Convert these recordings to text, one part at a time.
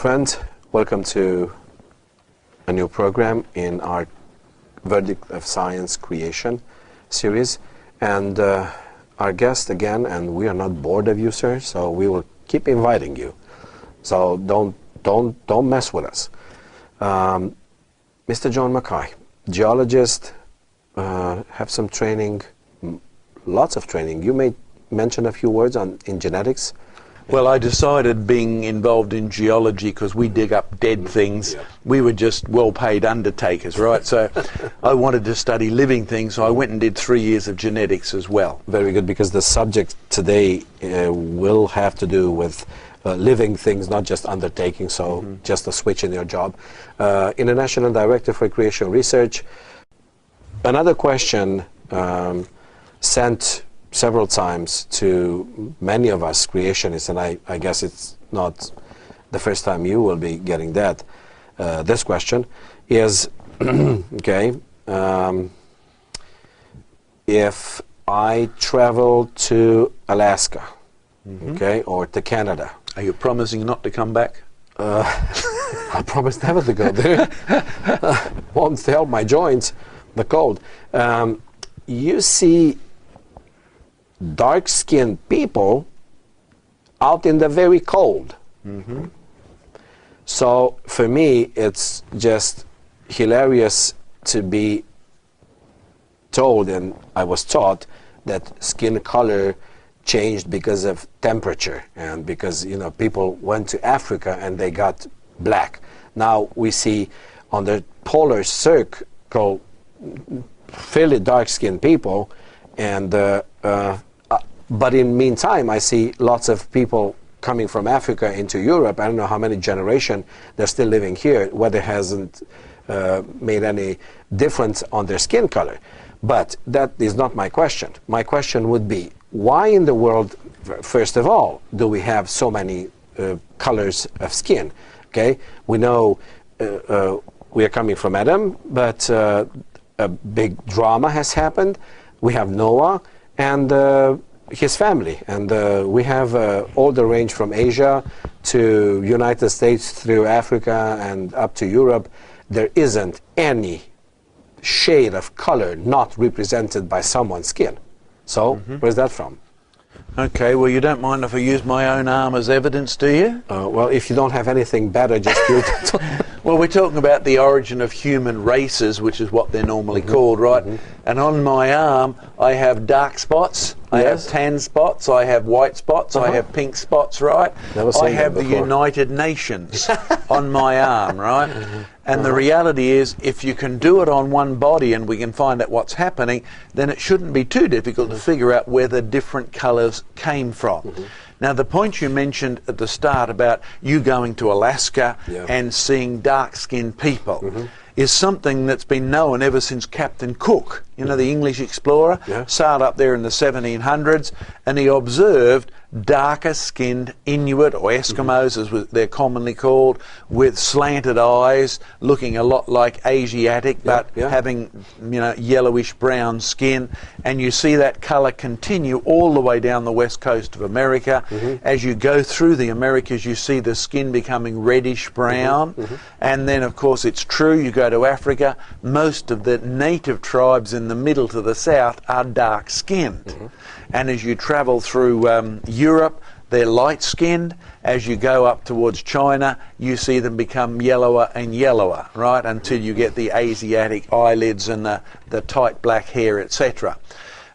friends, welcome to a new program in our Verdict of Science Creation series. And our guest again, and we are not bored of you, sir, so we will keep inviting you. So don't mess with us. Mr. John Mackay, geologist, have some training, lots of training. You may mention a few words in genetics. Well, I decided, being involved in geology, because we dig up dead things, we were just well-paid undertakers, right? So I wanted to study living things, so I went and did 3 years of genetics as well. Very good, because the subject today will have to do with living things, not just undertaking, so just a switch in your job. International Director for Creation Research. Another question sent several times to many of us creationists, and I guess it's not the first time you will be getting that. This question is, okay, if I travel to Alaska, okay, or to Canada. Are you promising not to come back? I promise never to go there. Won't help my joints, the cold. You see dark-skinned people out in the very cold. So for me, it's just hilarious to be told, and I was taught, that skin color changed because of temperature, and because, you know, people went to Africa and they got black. Now we see on the polar circle fairly dark-skinned people, and but in meantime, I see lots of people coming from Africa into Europe. I don't know how many generations they're still living here, whether it hasn't made any difference on their skin color. But that is not my question. My question would be, why in the world, first of all, do we have so many colors of skin? Okay, we know we are coming from Adam, but a big drama has happened. We have Noah and his family, and we have all the range from Asia to United States through Africa and up to Europe. There isn't any shade of color not represented by someone's skin. So where's that from? Okay, well, you don't mind if I use my own arm as evidence, do you? Well, if you don't have anything better, just use it. Well, we're talking about the origin of human races, which is what they're normally called, right? And on my arm, I have dark spots, I have tan spots, I have white spots, I have pink spots, right? I have the United Nations on my arm, right? And the reality is, if you can do it on one body and we can find out what's happening, then it shouldn't be too difficult to figure out where the different colours came from. Now, the point you mentioned at the start about you going to Alaska and seeing dark-skinned people is something that's been known ever since Captain Cook, you know, the English explorer, sailed up there in the 1700s, and he observed darker-skinned Inuit, or Eskimos as they're commonly called, with slanted eyes, looking a lot like Asiatic, but having, you know, yellowish-brown skin. And you see that colour continue all the way down the west coast of America. As you go through the Americas, you see the skin becoming reddish-brown. And then, of course, it's true, you go to Africa, most of the native tribes in the middle to the south are dark-skinned. And as you travel through Europe, they're light-skinned. As you go up towards China, you see them become yellower and yellower, right, until you get the Asiatic eyelids and the tight black hair, etc.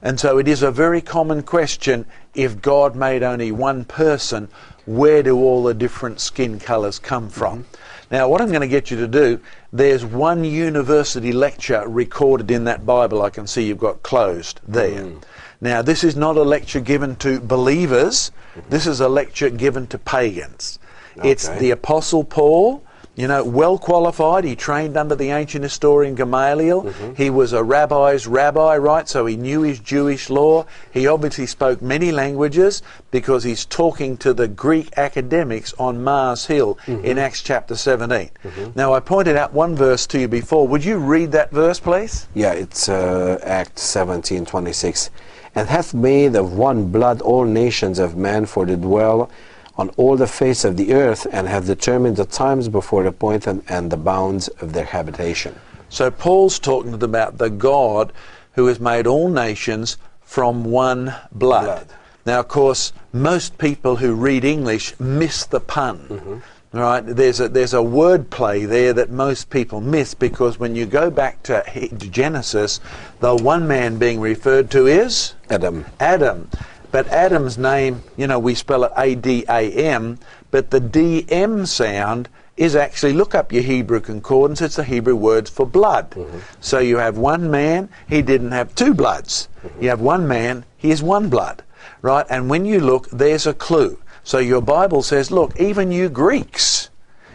And so it is a very common question, if God made only one person, where do all the different skin colours come from? Now, what I'm going to get you to do, there's one university lecture recorded in that Bible I can see you've got closed there. Now, this is not a lecture given to believers. This is a lecture given to pagans. It's the Apostle Paul, you know, well qualified. He trained under the ancient historian Gamaliel. He was a rabbi's rabbi, right? So he knew his Jewish law. He obviously spoke many languages because he's talking to the Greek academics on Mars Hill in Acts chapter 17. Now, I pointed out one verse to you before. Would you read that verse, please? Yeah, it's Acts 17:26. And hath made of one blood all nations of men for to dwell on all the face of the earth, and have determined the times before the point and the bounds of their habitation. So Paul's talking to them about the God who has made all nations from one blood. Now, of course, most people who read English miss the pun. Right? There's a word play there that most people miss, because when you go back to Genesis, the one man being referred to is Adam. Adam. But Adam's name, you know, we spell it A-D-A-M, but the D-M sound is actually, look up your Hebrew concordance, it's the Hebrew words for blood. So you have one man, he didn't have two bloods. You have one man, he is one blood. Right? And when you look, there's a clue. So your Bible says, look, even you Greeks,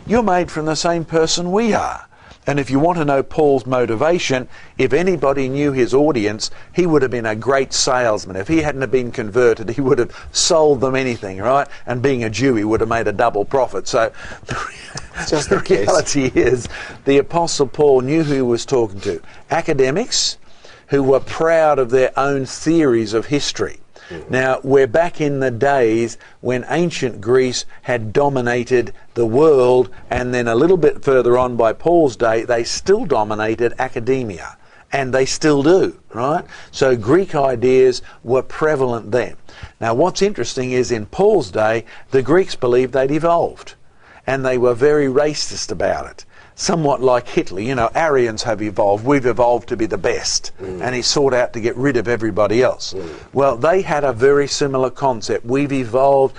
you're made from the same person we are. And if you want to know Paul's motivation, if anybody knew his audience, he would have been a great salesman. If he hadn't have been converted, he would have sold them anything, right? And being a Jew, he would have made a double profit. So the reality is, the Apostle Paul knew who he was talking to. Academics who were proud of their own theories of history. Now, we're back in the days when ancient Greece had dominated the world, and then a little bit further on by Paul's day, they still dominated academia. And they still do, right? So Greek ideas were prevalent then. Now, what's interesting is in Paul's day, the Greeks believed they'd evolved. And they were very racist about it. Somewhat like Hitler, you know, Aryans have evolved, we've evolved to be the best, and he sought out to get rid of everybody else. Well, they had a very similar concept. We've evolved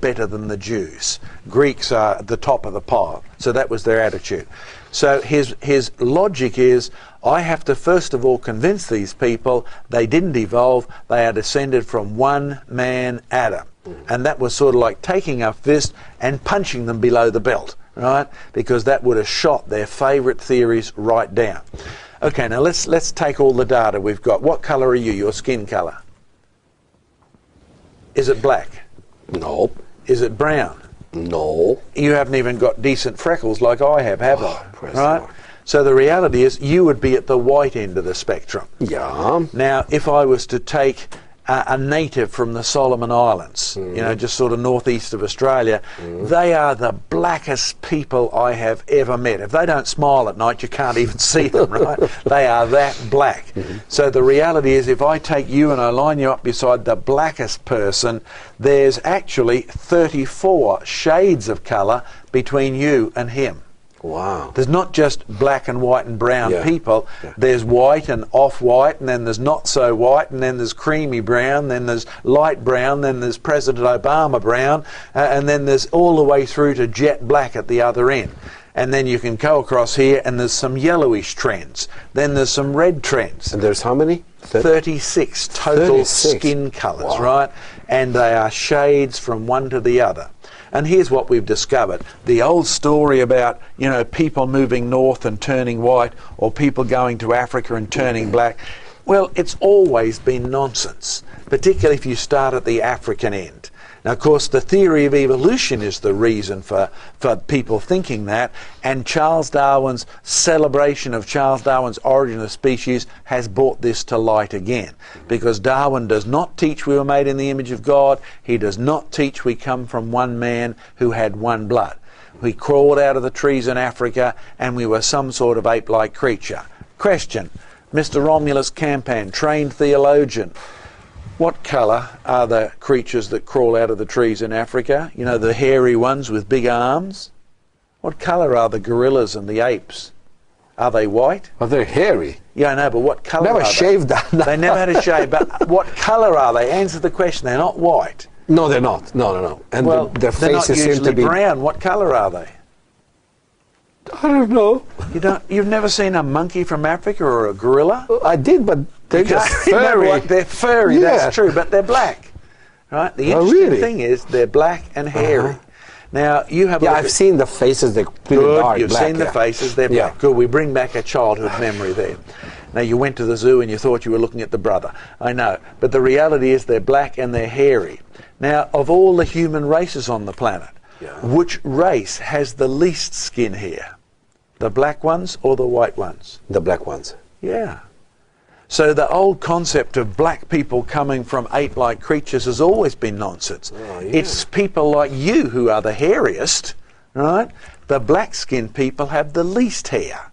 better than the Jews. Greeks are at the top of the pile. So that was their attitude. So his logic is, I have to first of all convince these people they didn't evolve, they are descended from one man, Adam. And that was sort of like taking a fist and punching them below the belt. Right? Because that would have shot their favourite theories right down. Okay, now let's take all the data we've got. What colour are you, your skin colour? Is it black? No. Is it brown? No. You haven't even got decent freckles like I have I? Praise Right? the Lord. So the reality is you would be at the white end of the spectrum. Yeah. Now, if I was to take a native from the Solomon Islands, you know, just sort of northeast of Australia, they are the blackest people I have ever met. If they don't smile at night, you can't even see them, right? They are that black. So the reality is, if I take you and I line you up beside the blackest person, there's actually 34 shades of colour between you and him. Wow. There's not just black and white and brown people. Yeah. There's white and off-white, and then there's not so white, and then there's creamy brown, then there's light brown, then there's President Obama brown, and then there's all the way through to jet black at the other end. And then you can go across here, and there's some yellowish trends. Then there's some red trends. And there's how many? 36 total skin colours, right? And they are shades from one to the other. And here's what we've discovered. The old story about, you know, people moving north and turning white, or people going to Africa and turning black, well, it's always been nonsense, particularly if you start at the African end. Now, of course, the theory of evolution is the reason for people thinking that, and Charles Darwin's celebration of Charles Darwin's Origin of Species has brought this to light again, because Darwin does not teach we were made in the image of God. He does not teach we come from one man who had one blood. We crawled out of the trees in Africa and we were some sort of ape-like creature. Question, Mr. Romulus Campan, trained theologian, what colour are the creatures that crawl out of the trees in Africa? You know, the hairy ones with big arms? What colour are the gorillas and the apes? Are they white? Oh, they're hairy. Yeah, I know, but what colour are they? Never shaved that. They never had a shave, but what colour are they? Answer the question. They're not white. No, they're not. No. And well, their they're not faces seem usually to be brown. What colour are they? I don't know. You've never seen a monkey from Africa or a gorilla? I did, but they're just furry. They're furry, Yeah. that's true, but they're black. Right? The interesting thing is they're black and hairy. Now, you have I've seen the faces, they're pretty dark You've black. seen the faces, they're black. Good, we bring back a childhood memory there. Now, you went to the zoo and you thought you were looking at the brother. I know. But the reality is they're black and they're hairy. Now, of all the human races on the planet, which race has the least skin hair? The black ones or the white ones? The black ones. Yeah. So the old concept of black people coming from ape-like creatures has always been nonsense. Oh, yeah. It's people like you who are the hairiest, right? The black-skinned people have the least hair.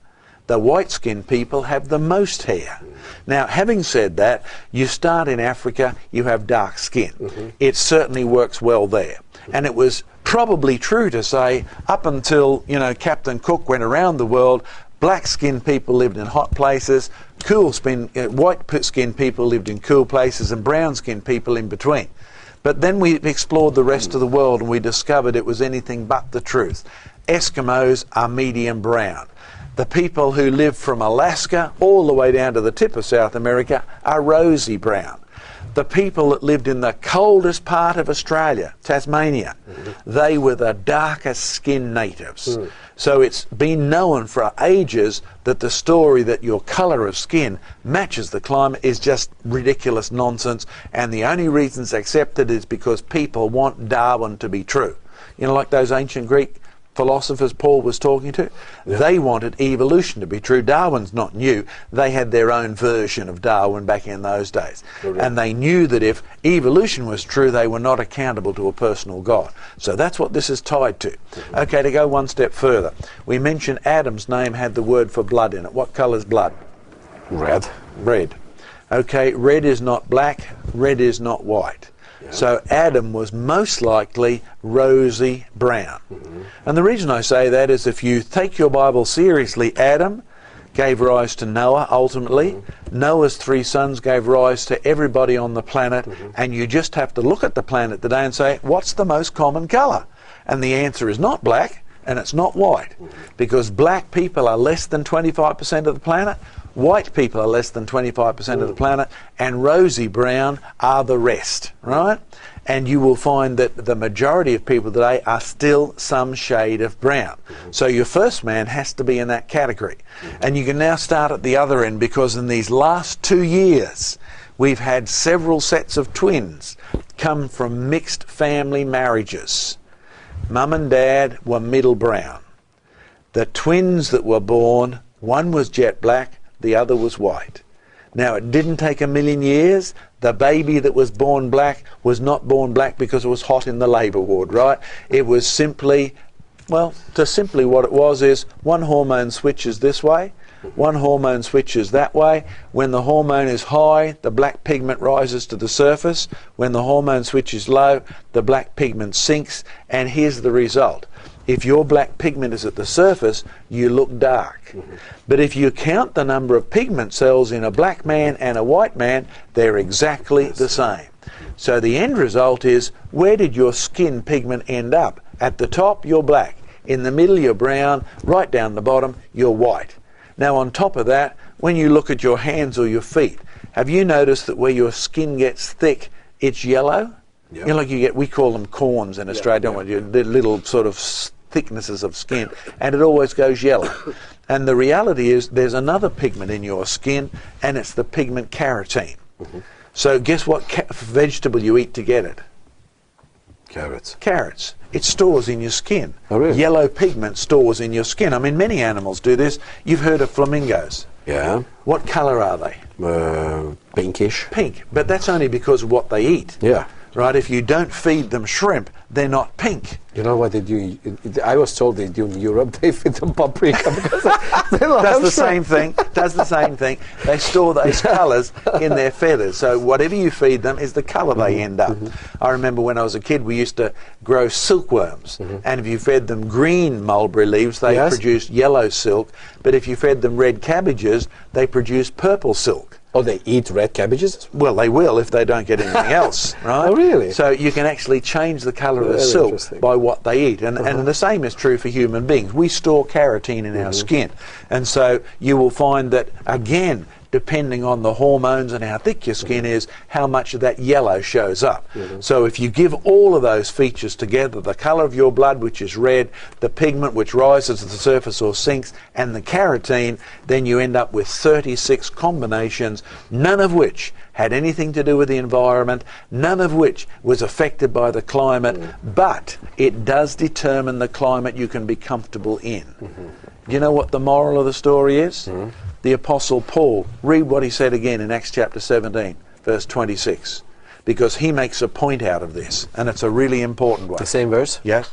The white-skinned people have the most hair. Now, having said that, you start in Africa, you have dark skin. It certainly works well there. And it was probably true to say, up until, you know, Captain Cook went around the world, black-skinned people lived in hot places, white-skinned people lived in cool places, and brown-skinned people in between. But then we explored the rest of the world and we discovered it was anything but the truth. Eskimos are medium brown. The people who live from Alaska all the way down to the tip of South America are rosy brown. The people that lived in the coldest part of Australia, Tasmania, they were the darkest skinned natives. So it's been known for ages that the story that your colour of skin matches the climate is just ridiculous nonsense, and the only reason it's accepted is because people want Darwin to be true. You know, like those ancient Greek philosophers Paul was talking to, they wanted evolution to be true. Darwin's not new. They had their own version of Darwin back in those days. And they knew that if evolution was true, they were not accountable to a personal God. So that's what this is tied to. Okay, to go one step further, we mentioned Adam's name had the word for blood in it. What colour's blood? Red. Red. Okay, red is not black, red is not white. So Adam was most likely rosy brown. And the reason I say that is if you take your Bible seriously, Adam gave rise to Noah ultimately. Noah's 3 sons gave rise to everybody on the planet. And you just have to look at the planet today and say, what's the most common colour? And the answer is not black and it's not white. Because black people are less than 25% of the planet. White people are less than 25% of the planet, and rosy brown are the rest, right? And you will find that the majority of people today are still some shade of brown. So your first man has to be in that category. And you can now start at the other end, because in these last 2 years, we've had several sets of twins come from mixed family marriages. Mum and dad were middle brown. The twins that were born, one was jet black, the other was white. Now, it didn't take a million years. The baby that was born black was not born black because it was hot in the labour ward, right? It was simply, well, simply what it was is one hormone switches this way, one hormone switches that way. When the hormone is high, the black pigment rises to the surface. When the hormone switch is low, the black pigment sinks, and here's the result. If your black pigment is at the surface, you look dark. But if you count the number of pigment cells in a black man and a white man, they're exactly the same. So the end result is, where did your skin pigment end up? At the top, you're black. In the middle, you're brown. Right down the bottom, you're white. Now, on top of that, when you look at your hands or your feet, have you noticed that where your skin gets thick, it's yellow? You know, like you get, we call them corns in Australia, don't we? The little sort of thicknesses of skin, and it always goes yellow. And the reality is there's another pigment in your skin, and it's the pigment carotene. So guess what vegetable you eat to get it? Carrots. Carrots. It stores in your skin. Oh, really? Yellow pigment stores in your skin. I mean, many animals do this. You've heard of flamingos. Yeah. What colour are they? Pinkish. Pink. But that's only because of what they eat. Yeah. Right? If you don't feed them shrimp, they're not pink. You know what they do? I was told they do in Europe. They feed them paprika because they does the same thing. Does the same thing. They store those colours in their feathers. So whatever you feed them is the colour they end up. I remember when I was a kid, we used to grow silkworms, and if you fed them green mulberry leaves, they produced yellow silk. But if you fed them red cabbages, they produced purple silk. Oh, they eat red cabbages? Well, they will if they don't get anything else, right? Oh, really? So you can actually change the colour of the silk by what they eat. And the same is true for human beings. We store carotene in our skin. And so you will find that, again, depending on the hormones and how thick your skin is, how much of that yellow shows up. So if you give all of those features together, the colour of your blood, which is red, the pigment which rises to the surface or sinks, and the carotene, then you end up with 36 combinations, none of which had anything to do with the environment, none of which was affected by the climate, but it does determine the climate you can be comfortable in. Do you know what the moral of the story is? the Apostle Paul. Read what he said again in Acts chapter 17, verse 26, because he makes a point out of this, and it's a really important one. The same verse? Yes.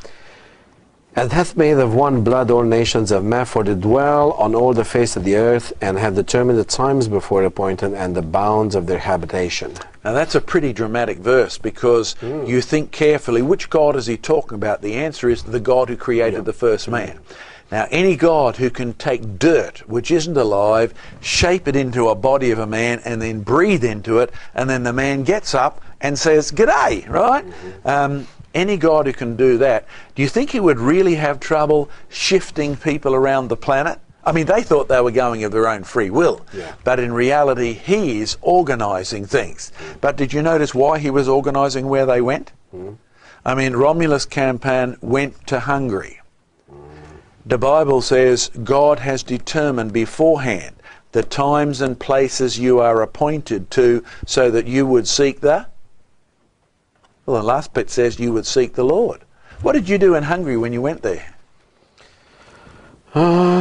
And hath made of one blood all nations of men for to dwell on all the face of the earth, and have determined the times before appointed and the bounds of their habitation. Now that's a pretty dramatic verse, because you think carefully, which God is he talking about? The answer is the God who created the first man. Now any God who can take dirt, which isn't alive, shape it into a body of a man, and then breathe into it, and then the man gets up and says, "G'day," right? Any God who can do that, do you think he would really have trouble shifting people around the planet? I mean, they thought they were going of their own free will, but in reality, he is organising things. But did you notice why he was organising where they went? I mean, Romulus campaign went to Hungary. The Bible says God has determined beforehand the times and places you are appointed to, so that you would seek the... Well, the last bit says you would seek the Lord. What did you do in Hungary when you went there?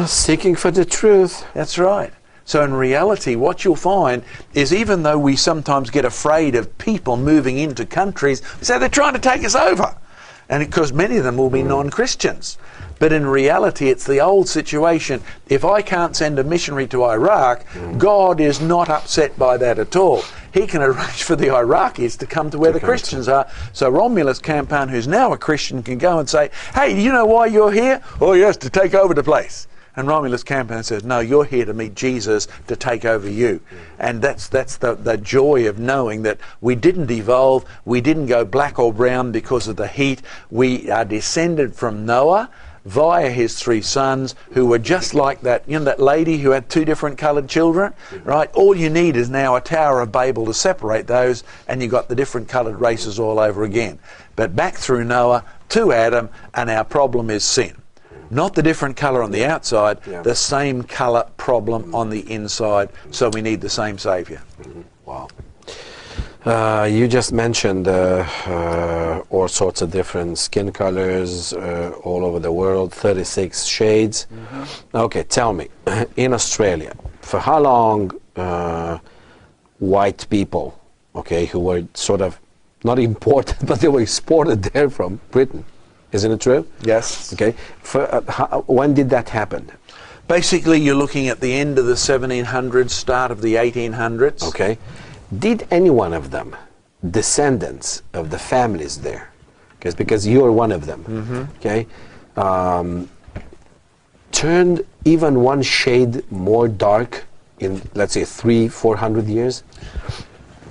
Seeking for the truth. That's right. So in reality, what you'll find is, even though we sometimes get afraid of people moving into countries, we say they're trying to take us over. And because many of them will be non-Christians. But in reality, it's the old situation. If I can't send a missionary to Iraq, God is not upset by that at all. He can arrange for the Iraqis to come to where the Christians are. So Romulus campaign, who's now a Christian, can go and say, "Hey, do you know why you're here?" "Oh yes, to take over the place." And Romulus campaign says, "No, you're here to meet Jesus, to take over you." And that's the joy of knowing that we didn't evolve, we didn't go black or brown because of the heat. We are descended from Noah via his 3 sons, who were just like that, you know, that lady who had 2 different coloured children, right? All you need is now a Tower of Babel to separate those, and you've got the different coloured races all over again. But back through Noah to Adam, and our problem is sin. Not the different colour on the outside, the same colour problem on the inside, so we need the same Saviour. Wow. You just mentioned all sorts of different skin colors all over the world, 36 shades. Okay, tell me, in Australia, for how long white people, okay, who were sort of not imported, but they were exported there from Britain, isn't it true? Yes. Okay, when did that happen? Basically, you're looking at the end of the 1700s, start of the 1800s. Okay. Did any one of them, descendants of the families there, because you're one of them, okay, turned even one shade more dark in, let's say, 300-400 years?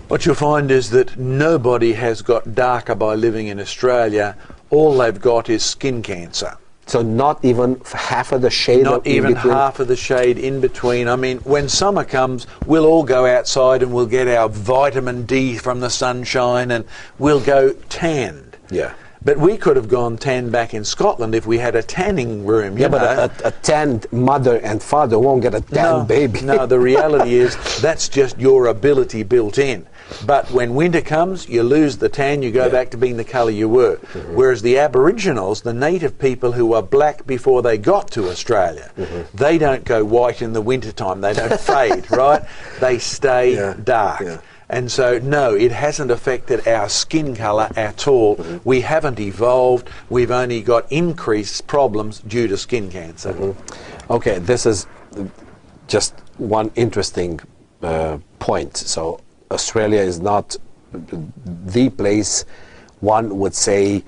What you'll find is that nobody has got darker by living in Australia. All they've got is skin cancer. So not even half of the shade? Not even half of the shade in between. I mean, when summer comes, we'll all go outside and we'll get our vitamin D from the sunshine and we'll go tanned. Yeah. But we could have gone tan back in Scotland if we had a tanning room. Yeah, but a tanned mother and father won't get a tanned baby. No, the reality is that's just your ability built in. But when winter comes, you lose the tan, you go back to being the colour you were. Whereas the Aboriginals, the native people who were black before they got to Australia, they don't go white in the wintertime. They don't fade, right? They stay dark. Yeah. And so, no, it hasn't affected our skin colour at all. We haven't evolved. We've only got increased problems due to skin cancer. Okay, this is just one interesting point. So Australia is not the place one would say,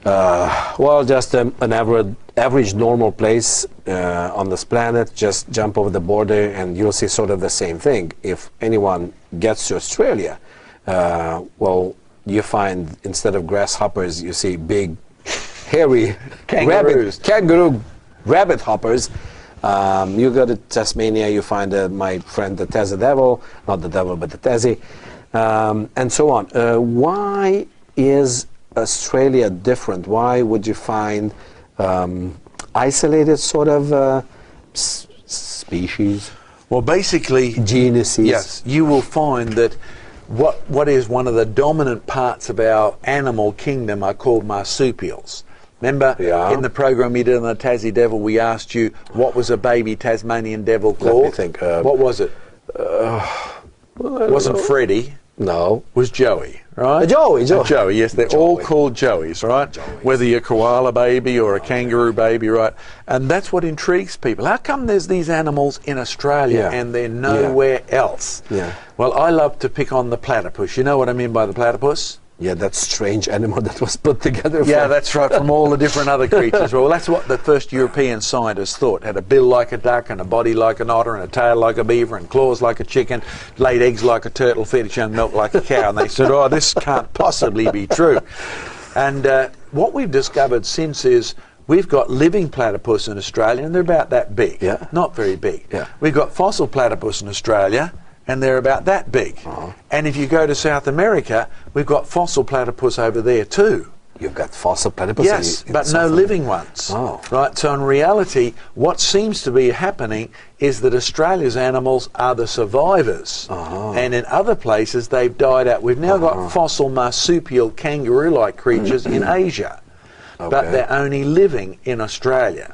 well, just an average normal place on this planet. Just jump over the border and you'll see sort of the same thing. If anyone gets to Australia, well, you find instead of grasshoppers, you see big, hairy rabbit hoppers. You go to Tasmania, you find my friend the Tassie devil, not the devil, but the Tassie, and so on. Why is Australia different? Why would you find isolated sort of species? Well, basically, genuses. Yes, you will find that what is one of the dominant parts of our animal kingdom are called marsupials. Remember, Yeah. in the program you did on the Tassie Devil, we asked you, what was a baby Tasmanian devil called? Let me think. What was it? Wasn't Freddie. No. Was Joey, right? Joey. Joey, yes, they're all called Joeys, right? Joeys. Whether you're a koala baby or a kangaroo baby, right? And that's what intrigues people. How come there's these animals in Australia Yeah. and they're nowhere else? Yeah. Well, I love to pick on the platypus. You know what I mean by the platypus? Yeah, that strange animal that was put together. Yeah, from- that's right, from all the different other creatures. Well, that's what the first European scientists thought. Had a bill like a duck and a body like an otter and a tail like a beaver and claws like a chicken, laid eggs like a turtle, fed its young milk like a cow. And they said, oh, this can't possibly be true. And what we've discovered since is we've got living platypus in Australia, and they're about that big. Yeah. Not very big. Yeah. We've got fossil platypus in Australia, and they're about that big. And if you go to South America, we've got fossil platypus over there too. You've got fossil platypus. Yes, in but South no America. living ones. Oh. Right, so in reality, what seems to be happening is that Australia's animals are the survivors. And in other places, they've died out. We've now got fossil marsupial kangaroo-like creatures in Asia. But Okay. they're only living in Australia.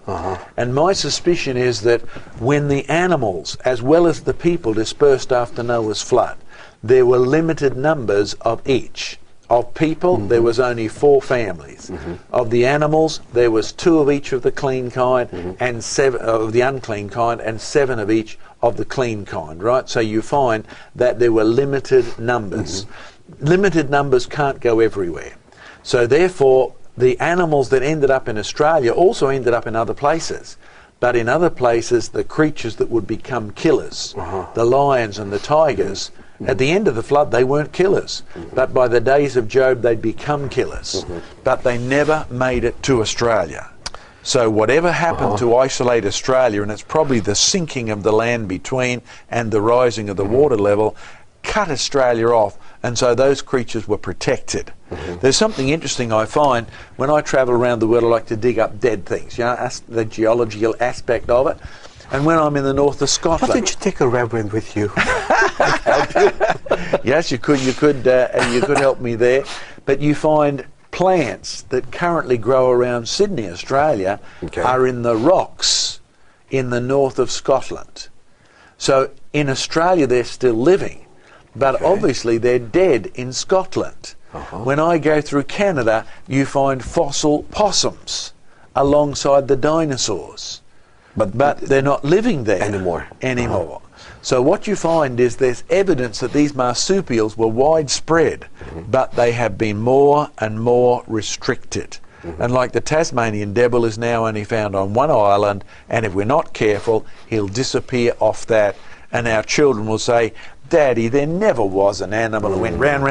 And my suspicion is that when the animals, as well as the people, dispersed after Noah's flood, there were limited numbers of each. Of people, there was only 4 families. Of the animals, there was 2 of each of the clean kind, and 7 of the unclean kind, and 7 of each of the clean kind, right? So you find that there were limited numbers. Limited numbers can't go everywhere. So therefore, the animals that ended up in Australia also ended up in other places. But in other places, the creatures that would become killers, the lions and the tigers, at the end of the flood, they weren't killers. But by the days of Job, they'd become killers. But they never made it to Australia. So whatever happened to isolate Australia, and it's probably the sinking of the land between and the rising of the water level, cut Australia off, and so those creatures were protected. There's something interesting I find when I travel around the world. I like to dig up dead things, you know, the geological aspect of it. And when I'm in the north of Why Scotland, don't you take a reverend with you? yes, you could help me there. But you find plants that currently grow around Sydney, Australia, Okay. are in the rocks in the north of Scotland. So in Australia, they're still living, but obviously they're dead in Scotland. When I go through Canada, you find fossil possums alongside the dinosaurs. But they're not living there Anymore. So what you find is there's evidence that these marsupials were widespread, but they have been more and more restricted. And like the Tasmanian devil is now only found on one island, and if we're not careful, he'll disappear off that, and our children will say, Daddy, there never was an animal that went round,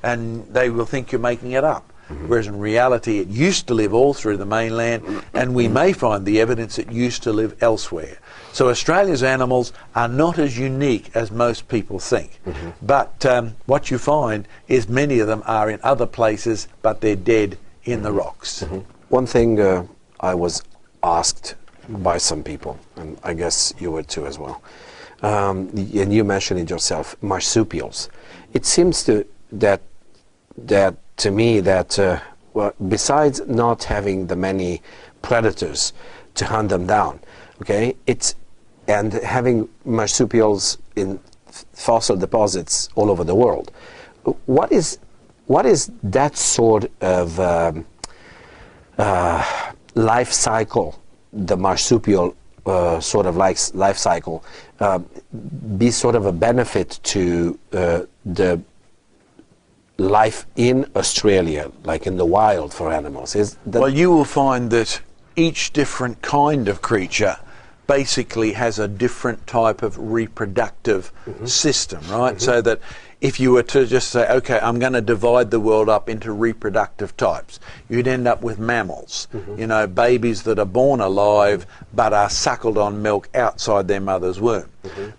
and they will think you're making it up. Whereas in reality, it used to live all through the mainland, and we may find the evidence it used to live elsewhere. So Australia's animals are not as unique as most people think. But what you find is many of them are in other places, but they're dead in the rocks. One thing I was asked by some people, and I guess you were too as well, and you mentioned it yourself, marsupials. It seems that to me that well, besides not having the many predators to hunt them down, okay, and having marsupials in fossil deposits all over the world, what is that sort of life cycle, the marsupial sort of life cycle, be sort of a benefit to the life in Australia, like in the wild for animals? Well, you will find that each different kind of creature basically has a different type of reproductive system, right? So that if you were to just say, okay, I'm going to divide the world up into reproductive types, you'd end up with mammals, you know, babies that are born alive but are suckled on milk outside their mother's womb.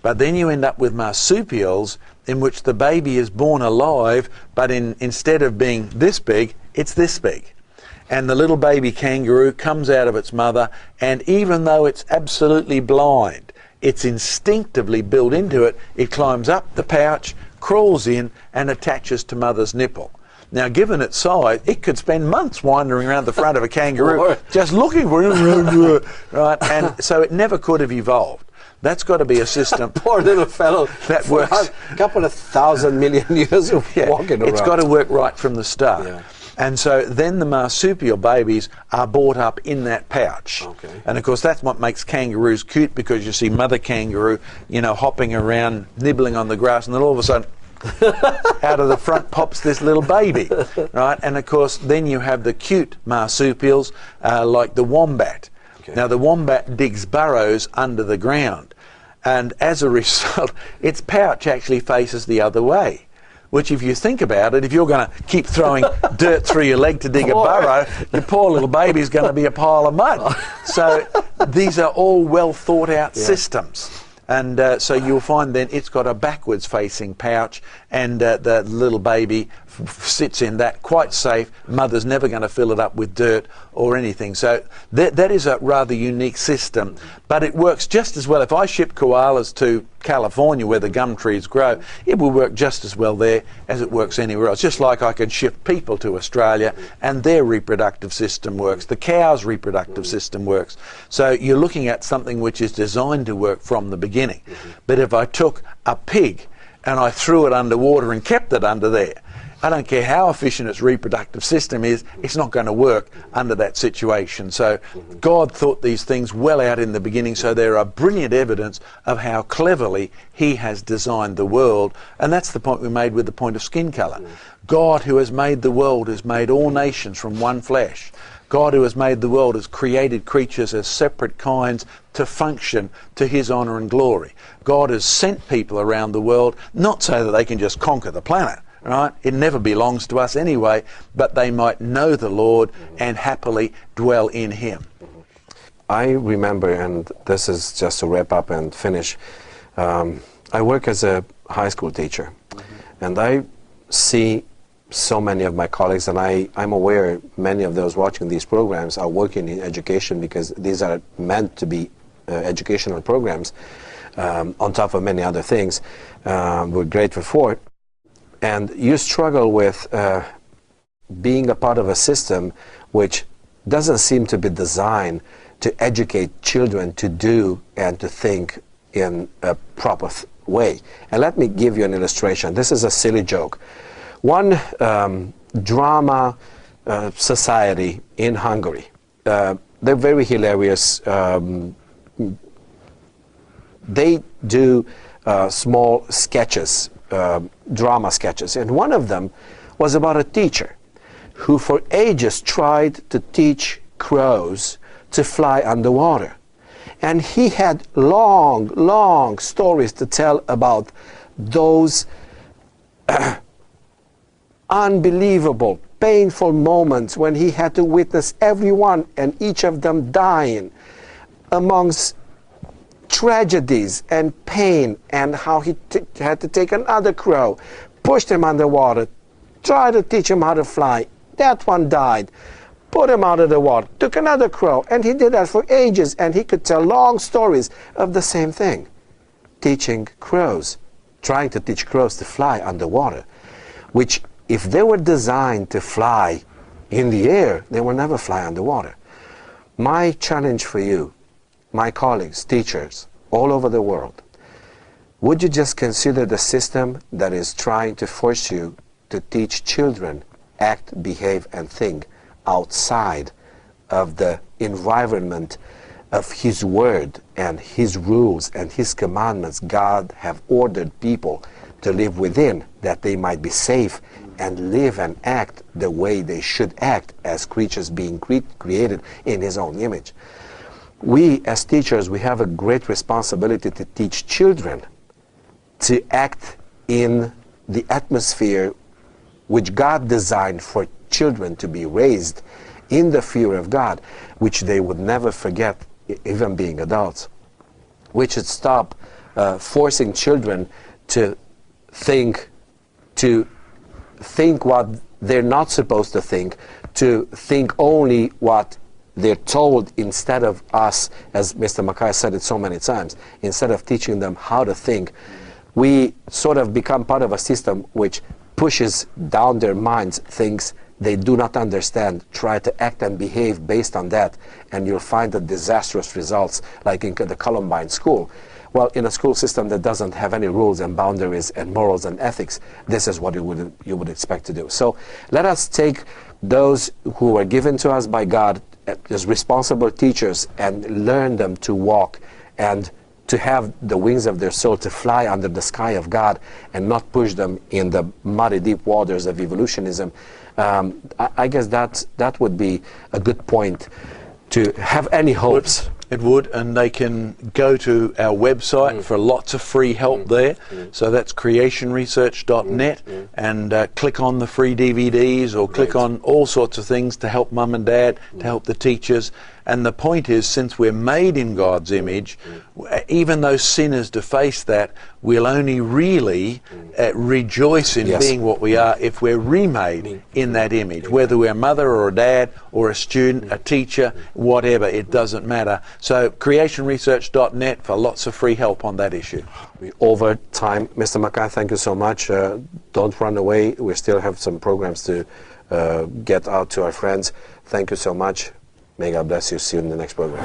But then you end up with marsupials in which the baby is born alive, but instead of being this big, it's this big. And the little baby kangaroo comes out of its mother, and even though it's absolutely blind, it's instinctively built into it. It climbs up the pouch, crawls in, and attaches to mother's nipple. Now, given its size, it could spend months wandering around the front of a kangaroo just looking for it, right? And so it never could have evolved. That's got to be a system. Poor little fellow. That works. A couple of 1,000 million years of walking around. It's got to work right from the start. Yeah. And so then the marsupial babies are brought up in that pouch. Okay. And of course that's what makes kangaroos cute, because you see mother kangaroo, you know, hopping around, nibbling on the grass, and then all of a sudden out of the front pops this little baby, right? And of course then you have the cute marsupials like the wombat. Okay. Now the wombat digs burrows under the ground, and as a result its pouch actually faces the other way. Which, if you think about it, if you're going to keep throwing dirt through your leg to dig a burrow, your poor little baby's going to be a pile of mud. So these are all well thought out systems. And so you'll find then it's got a backwards facing pouch, and the little baby sits in that quite safe. Mother's never going to fill it up with dirt or anything. So that is a rather unique system, but it works just as well. If I ship koalas to California where the gum trees grow, it will work just as well there as it works anywhere else. Just like I can ship people to Australia and their reproductive system works. The cow's reproductive system works. So you're looking at something which is designed to work from the beginning. But if I took a pig and I threw it underwater and kept it under there, I don't care how efficient its reproductive system is, it's not going to work under that situation. So God thought these things well out in the beginning, so there are brilliant evidence of how cleverly he has designed the world. And that's the point we made with the point of skin colour. God, who has made the world, has made all nations from one flesh. God, who has made the world, has created creatures as separate kinds to function to his honour and glory. God has sent people around the world, not so that they can just conquer the planet, right? It never belongs to us anyway, but they might know the Lord and happily dwell in him. I remember, and this is just to wrap up and finish, I work as a high school teacher, and I see so many of my colleagues, and I'm aware many of those watching these programs are working in education, because these are meant to be educational programs on top of many other things we're grateful for it. And you struggle with being a part of a system which doesn't seem to be designed to educate children to do and to think in a proper way. And let me give you an illustration. This is a silly joke. One drama society in Hungary, they're very hilarious. They do small sketches, drama sketches, and one of them was about a teacher who for ages tried to teach crows to fly underwater. And he had long stories to tell about those unbelievable, painful moments when he had to witness everyone and each of them dying amongst tragedies and pain, and how he had to take another crow, pushed him underwater, tried to teach him how to fly. That one died. Put him out of the water, took another crow, and he did that for ages, and he could tell long stories of the same thing. Teaching crows, trying to teach crows to fly underwater, which if they were designed to fly in the air, they will never fly underwater. My challenge for you, my colleagues, teachers, all over the world, would you just consider the system that is trying to force you to teach children act, behave, and think outside of the environment of his word and his rules and his commandments God have ordered people to live within, that they might be safe and live and act the way they should act as creatures being created in his own image. We as teachers, we have a great responsibility to teach children to act in the atmosphere which God designed for children to be raised in the fear of God, which they would never forget, even being adults. We should stop forcing children to think what they're not supposed to think only what they're told, instead of us, as Mr. Mackay said it so many times, instead of teaching them how to think, we sort of become part of a system which pushes down their minds things they do not understand, try to act and behave based on that, and you'll find the disastrous results, like in the Columbine school. Well, in a school system that doesn't have any rules and boundaries and morals and ethics, this is what you would expect to do. So let us take those who were given to us by God as responsible teachers and learn them to walk and to have the wings of their soul to fly under the sky of God and not push them in the muddy, deep waters of evolutionism. I guess that would be a good point to have any hopes. It would, and they can go to our website for lots of free help there. So that's creationresearch.net, and click on the free DVDs or click on all sorts of things to help mum and dad, to help the teachers. And the point is, since we're made in God's image, even though sinners deface that, we'll only really rejoice in being what we are if we're remade in that image. Whether we're a mother or a dad or a student, a teacher, whatever, it doesn't matter. So creationresearch.net for lots of free help on that issue. We're over time. Mr. Mackay, thank you so much. Don't run away. We still have some programs to get out to our friends. Thank you so much. May God bless you. See you in the next program.